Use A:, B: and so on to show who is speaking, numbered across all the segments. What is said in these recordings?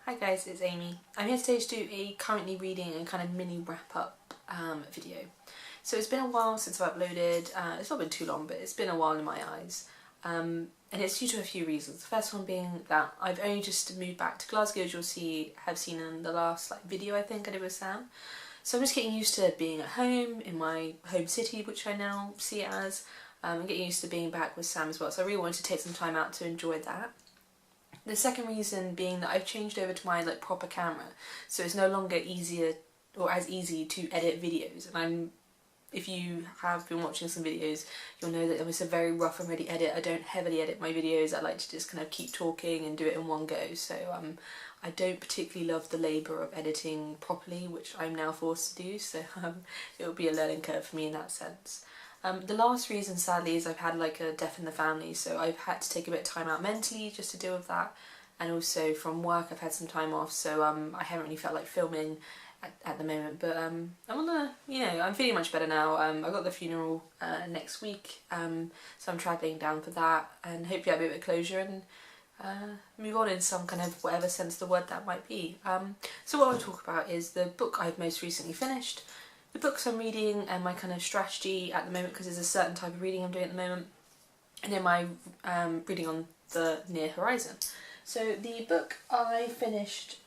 A: Hi guys, it's Amy. I'm here today to do a currently reading and kind of mini wrap up video. So it's been a while since I've uploaded, it's not been too long, but it's been a while in my eyes. And it's due to a few reasons. The first one being that I've only just moved back to Glasgow, as you'll have seen in the last video I think I did with Sam. So I'm just getting used to being at home, in my home city, which I now see it as, and getting used to being back with Sam as well. So I really wanted to take some time out to enjoy that. The second reason being that I've changed over to my proper camera, so it's no longer easier or as easy to edit videos. And if you have been watching some videos, you'll know that it's a very rough and ready edit. I don't heavily edit my videos. I like to just kind of keep talking and do it in one go. So I don't particularly love the labour of editing properly, which I'm now forced to do. So it'll be a learning curve for me in that sense. The last reason, sadly, is I've had a death in the family, so I've had to take a bit of time out mentally just to deal with that, and also from work I've had some time off, so I haven't really felt like filming at the moment, but I'm I'm feeling much better now. I've got the funeral next week, so I'm travelling down for that, and hopefully I'll be a bit of closure and move on in some kind of whatever sense of the word that might be. So what I'll talk about is the book I've most recently finished, the books I'm reading and my kind of strategy at the moment, because there's a certain type of reading I'm doing at the moment, and then my reading on the near horizon. So the book I finished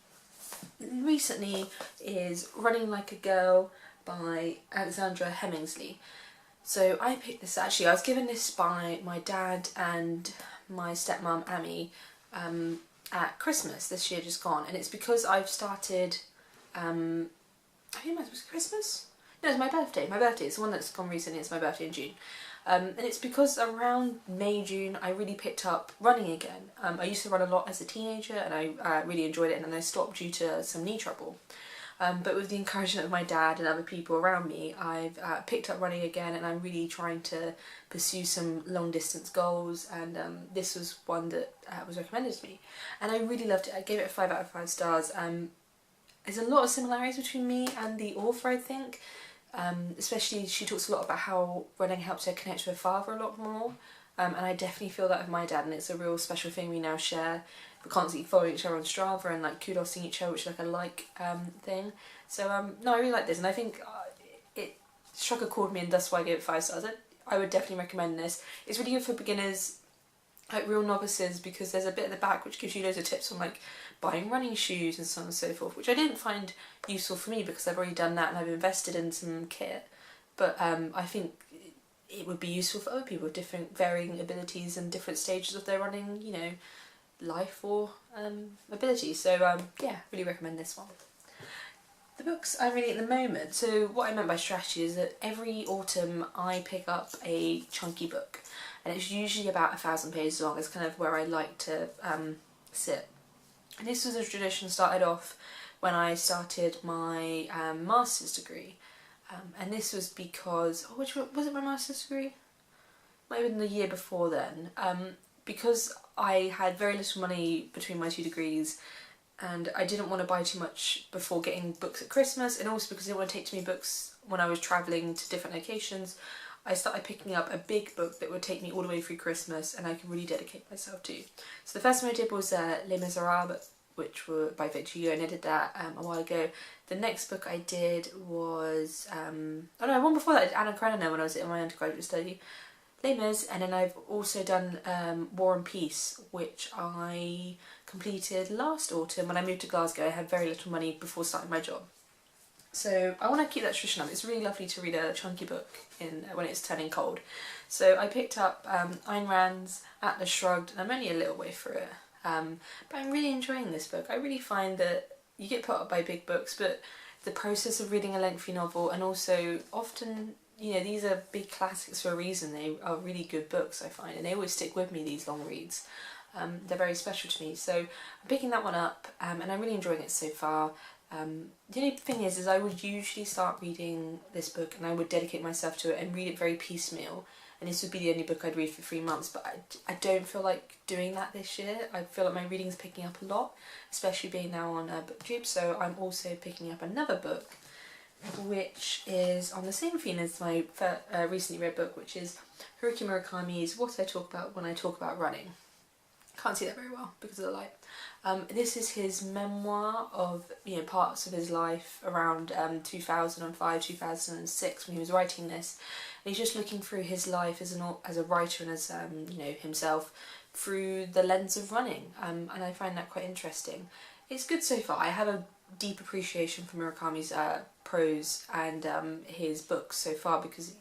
A: recently is Running Like a Girl by Alexandra Hemingsley. So I picked this, actually I was given this by my dad and my stepmom Amy at Christmas this year just gone, and it's because I've started, I think it was Christmas? No, it's my birthday. My birthday. It's the one that's gone recently. It's my birthday in June. And it's because around May, June, I really picked up running again. I used to run a lot as a teenager and I really enjoyed it, and then I stopped due to some knee trouble. But with the encouragement of my dad and other people around me, I've picked up running again, and I'm really trying to pursue some long distance goals, and this was one that was recommended to me. And I really loved it. I gave it a 5 out of 5 stars. There's a lot of similarities between me and the author, I think. Especially she talks a lot about how running helps her connect to her father a lot more, and I definitely feel that with my dad, and it's a real special thing we now share. We're constantly following each other on Strava and kudosing each other, which is a thing. So no, I really like this, and I think it struck a chord with me, and that's why I gave it 5 stars. I would definitely recommend this. It's really good for beginners, real novices, because there's a bit at the back which gives you loads of tips on buying running shoes and so on and so forth, which I didn't find useful for me because I've already done that and I've invested in some kit, but I think it would be useful for other people with different varying abilities and different stages of their running, life or ability. So yeah, really recommend this one. The books I'm reading at the moment, so what I meant by strategy is that every autumn I pick up a chunky book, and it's usually about 1,000 pages long. It's kind of where I like to sit. And this was a tradition started off when I started my master's degree, and this was because, which was it, my master's degree? Might have been the year before then. Because I had very little money between my 2 degrees, and I didn't want to buy too much before getting books at Christmas, and also because I didn't want to take too many books when I was travelling to different locations, I started picking up a big book that would take me all the way through Christmas and I could really dedicate myself to. So the first one I did was Les Miserables, which were by Victor Hugo, and I did that a while ago. The next book I did was, one before that, Anna Karenina, when I was in my undergraduate study. Les Mis, and then I've also done War and Peace, which I completed last autumn when I moved to Glasgow. I had very little money before starting my job. So I want to keep that tradition up. It's really lovely to read a chunky book when it's turning cold. So I picked up Ayn Rand's Atlas Shrugged, and I'm only a little way through it. But I'm really enjoying this book. I really find that you get put up by big books, but the process of reading a lengthy novel, and also often, these are big classics for a reason. They are really good books, I find, and they always stick with me, these long reads. They're very special to me. So I'm picking that one up, and I'm really enjoying it so far. The only thing is I would usually start reading this book and I would dedicate myself to it and read it very piecemeal, and this would be the only book I'd read for 3 months, but I don't feel like doing that this year. I feel like my reading's picking up a lot, especially being now on BookTube, so I'm also picking up another book which is on the same theme as my recently read book, which is Murakami's What I Talk About When I Talk About Running. Can't see that very well because of the light. This is his memoir of, you know, parts of his life around 2005, 2006 when he was writing this. And he's just looking through his life as a writer and as you know, himself through the lens of running, and I find that quite interesting. It's good so far. I have a deep appreciation for Murakami's prose and his books so far because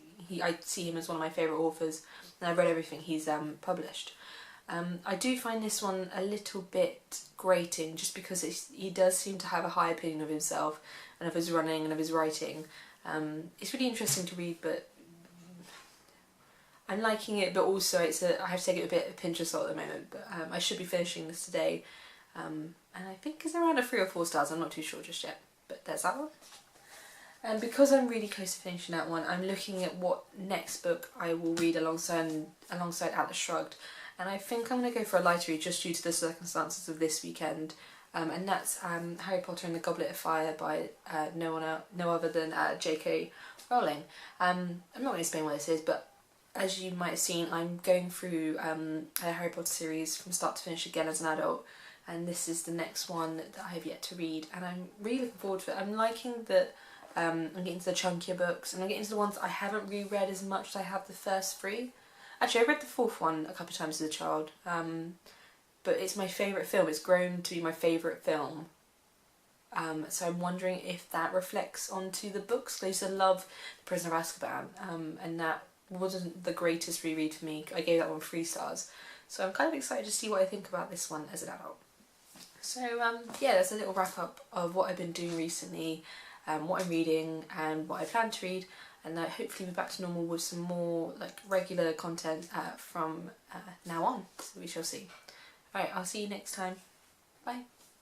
A: I see him as one of my favourite authors, and I've read everything he's published. I do find this one a little bit grating just because he does seem to have a high opinion of himself and of his running and of his writing. It's really interesting to read, but I'm liking it, but also I have to take it with a pinch of salt at the moment. But I should be finishing this today, and I think it's around a 3 or 4 stars. I'm not too sure just yet, but there's that one. And because I'm really close to finishing that one, I'm looking at what next book I will read alongside Atlas Shrugged, and I think I'm going to go for a lighter read just due to the circumstances of this weekend. And that's Harry Potter and the Goblet of Fire by no other than J.K. Rowling. I'm not going to explain what this is, but as you might have seen, I'm going through a Harry Potter series from start to finish again as an adult, and this is the next one that I have yet to read, and I'm really looking forward to it. I'm liking that I'm getting to the chunkier books, and I'm getting to the ones I haven't reread as much as I have the first 3. Actually, I read the 4th one a couple of times as a child, but it's my favourite film. It's grown to be my favourite film. So I'm wondering if that reflects onto the books. I used to love The Prisoner of Azkaban, and that wasn't the greatest reread for me. I gave that one 3 stars. So I'm kind of excited to see what I think about this one as an adult. So yeah, that's a little wrap up of what I've been doing recently, what I'm reading and what I plan to read, and hopefully be back to normal with some more like regular content from now on. So we shall see. Alright, I'll see you next time. Bye.